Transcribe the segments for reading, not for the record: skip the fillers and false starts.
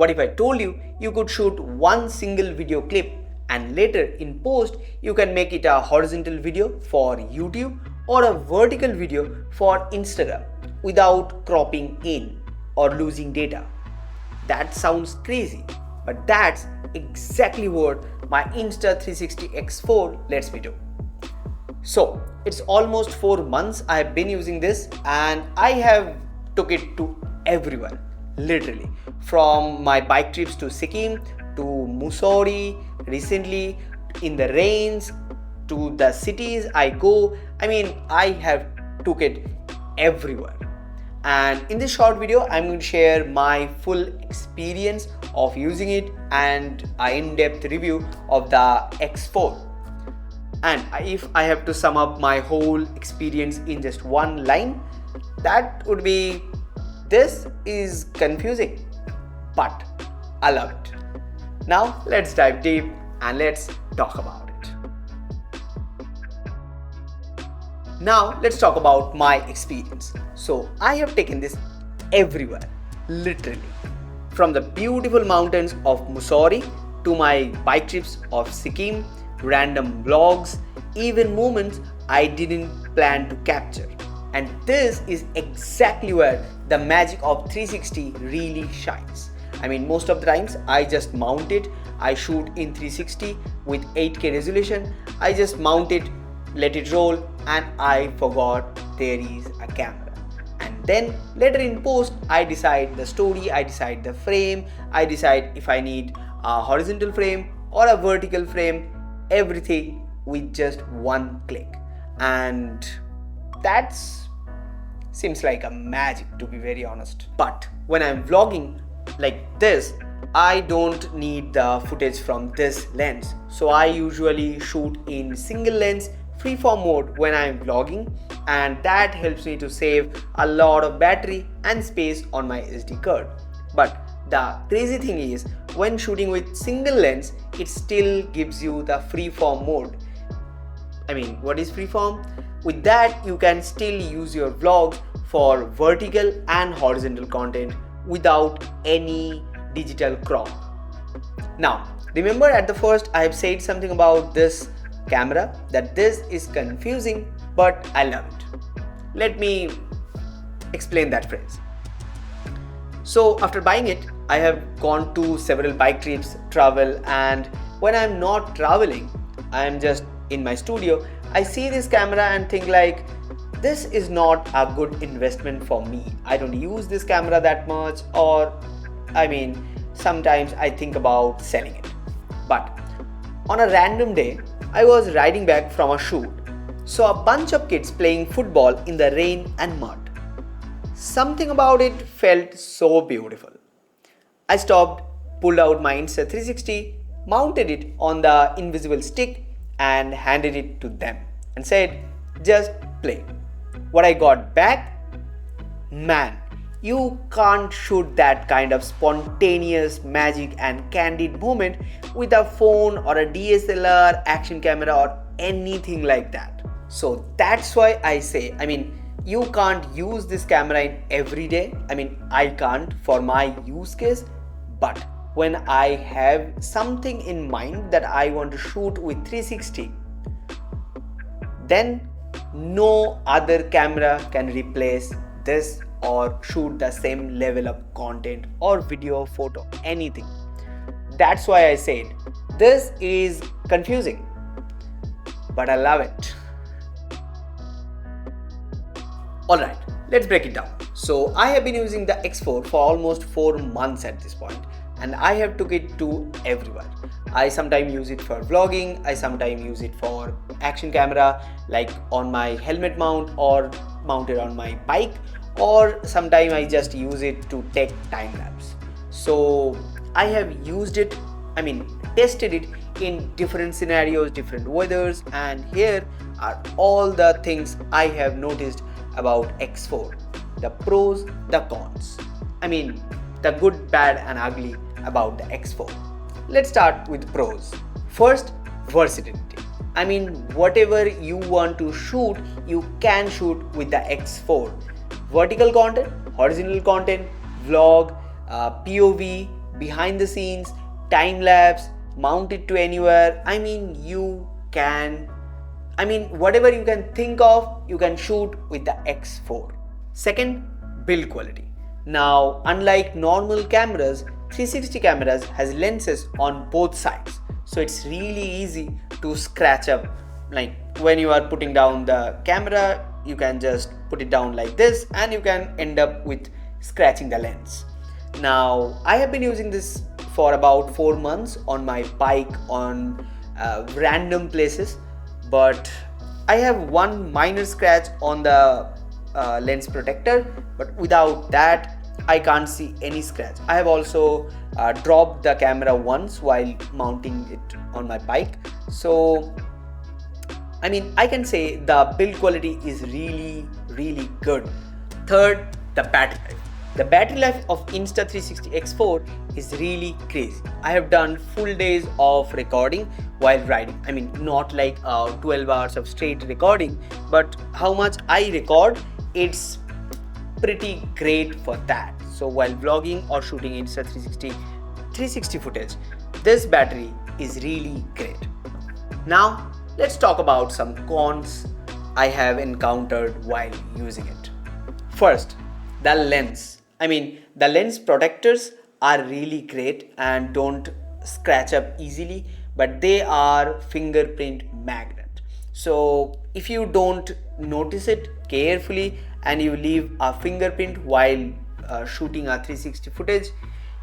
What if I told you you could shoot one single video clip and later in post you can make it a horizontal video for YouTube or a vertical video for Instagram without cropping in or losing data? That sounds crazy, but that's exactly what my Insta360 X4 lets me do. So it's almost 4 months I have been using this and I have took it to everywhere, literally, from my bike trips to Sikkim to Mussoorie, recently in the rains to the cities I go. I have took it everywhere. And in this short video, I'm going to share my full experience of using it and an in-depth review of the X4. And if I have to sum up my whole experience in just one line, that would be, this is confusing, but I love it. Now let's dive deep and let's talk about it. Now let's talk about my experience. So I have taken this everywhere, literally, from the beautiful mountains of Mussoorie to my bike trips of Sikkim, random vlogs, even moments I didn't plan to capture. And this is exactly where the magic of 360 really shines. Most of the times I just mount it, I shoot in 360 with 8K resolution, I just mount it, let it roll, and I forgot there is a camera. And then later in post, I decide the story, I decide the frame, I decide if I need a horizontal frame or a vertical frame, everything with just one click. And that's seems like a magic, to be very honest. But when I'm vlogging like this, I don't need the footage from this lens. So I usually shoot in single lens freeform mode when I'm vlogging, and that helps me to save a lot of battery and space on my SD card. But the crazy thing is, when shooting with single lens, it still gives you the freeform mode. What is freeform? With that, you can still use your vlogs for vertical and horizontal content without any digital crop. Now, remember at the first I have said something about this camera, that this is confusing, but I love it. Let me explain that phrase. So after buying it, I have gone to several bike trips, travel, and when I'm not traveling, I'm just in my studio, I see this camera and think like, this is not a good investment for me. I don't use this camera that much, or sometimes I think about selling it. But on a random day, I was riding back from a shoot, saw a bunch of kids playing football in the rain and mud. Something about it felt so beautiful. I stopped, pulled out my Insta360, mounted it on the invisible stick and handed it to them and said, just play. What I got back? Man, you can't shoot that kind of spontaneous magic and candid moment with a phone or a DSLR, action camera, or anything like that. So that's why I say, you can't use this camera in every day. I can't for my use case, but when I have something in mind that I want to shoot with 360, then no other camera can replace this or shoot the same level of content or video, photo, anything. That's why I said this is confusing, but I love it. Alright, let's break it down. So I have been using the X4 for almost 4 months at this point, and I have took it to everywhere. I sometimes use it for vlogging, I sometimes use it for action camera, like on my helmet mount or mounted on my bike, or sometimes I just use it to take time lapse. So I have used it, tested it in different scenarios, different weathers, and here are all the things I have noticed about X4. The pros, the cons. The good, bad and ugly about the X4. Let's start with pros. First, versatility. Whatever you want to shoot, you can shoot with the X4. Vertical content, horizontal content, vlog, POV, behind the scenes, time lapse, mount it to anywhere. Whatever you can think of, you can shoot with the X4. Second, build quality. Now, unlike normal cameras, 360 cameras has lenses on both sides. So it's really easy to scratch up. Like when you are putting down the camera, you can just put it down like this and you can end up with scratching the lens. Now, I have been using this for about 4 months on my bike on random places, but I have one minor scratch on the lens protector, but without that I can't see any scratch. I have also dropped the camera once while mounting it on my bike. So I can say the build quality is really good. Third, the battery life. The battery life of Insta360 X4 is really crazy. I have done full days of recording while riding. Not like 12 hours of straight recording, but how much I record, it's pretty great for that. So while vlogging or shooting Insta360 360 footage, this battery is really great. Now, let's talk about some cons I have encountered while using it. First, the lens. The lens protectors are really great and don't scratch up easily, but they are fingerprint magnet. So if you don't notice it carefully and you leave a fingerprint while shooting a 360 footage,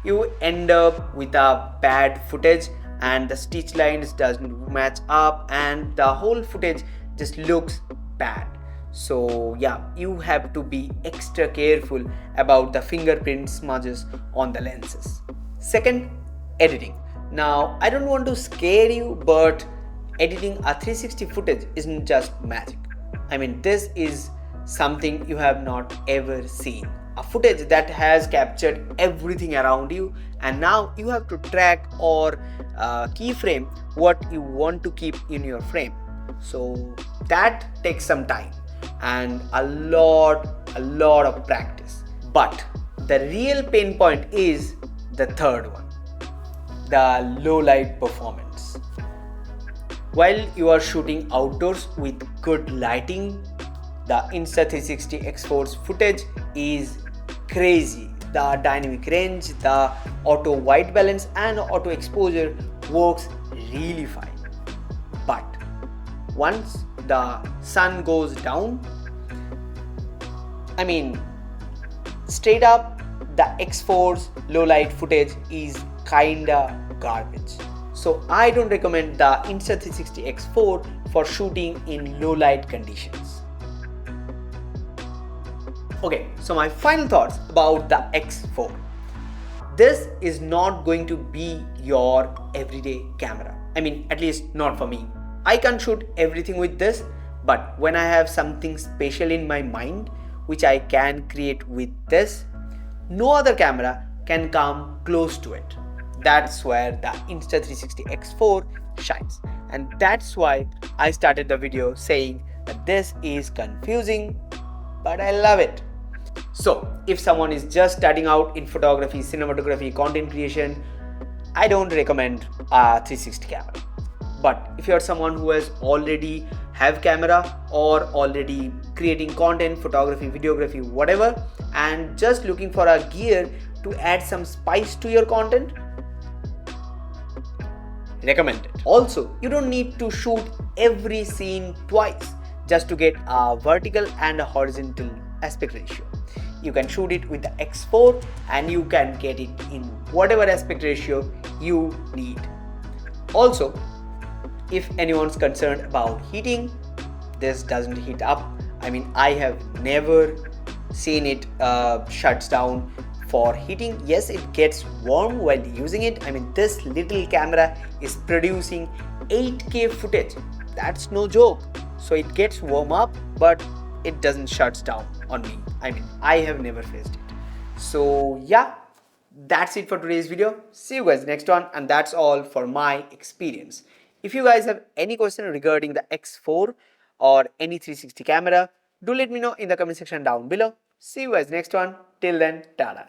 you end up with a bad footage and the stitch lines doesn't match up and the whole footage just looks bad. So yeah, you have to be extra careful about the fingerprint smudges on the lenses. Second, editing. Now, I don't want to scare you, but editing a 360 footage isn't just magic. This is something you have not ever seen. A footage that has captured everything around you, and now you have to track or keyframe what you want to keep in your frame. So that takes some time and a lot of practice. But the real pain point is the third one, the low light performance. While you are shooting outdoors with good lighting, the Insta360 X4's footage is crazy. The dynamic range, the auto white balance and auto exposure works really fine. But once the sun goes down, straight up, the X4's low light footage is kinda garbage. So I don't recommend the Insta360 X4 for shooting in low light conditions. Okay, so my final thoughts about the X4. This is not going to be your everyday camera. At least not for me. I can't shoot everything with this, but when I have something special in my mind which I can create with this, no other camera can come close to it. That's where the Insta360 X4 shines. And that's why I started the video saying that this is confusing, but I love it. So if someone is just starting out in photography, cinematography, content creation, I don't recommend a 360 camera. But if you're someone who has already have camera or already creating content, photography, videography, whatever, and just looking for a gear to add some spice to your content, recommend it. Also, you don't need to shoot every scene twice just to get a vertical and a horizontal aspect ratio. You can shoot it with the X4 and you can get it in whatever aspect ratio you need. Also, if anyone's concerned about heating, this doesn't heat up. I have never seen it shuts down for heating. Yes, it gets warm while using it. This little camera is producing 8K footage. That's no joke. So it gets warm up, but it doesn't shut down on me. I have never faced it. So yeah, that's it for today's video. See you guys next one, and that's all for my experience. If you guys have any question regarding the X4 or any 360 camera, do let me know in the comment section down below. See you guys next one. Till then, tada.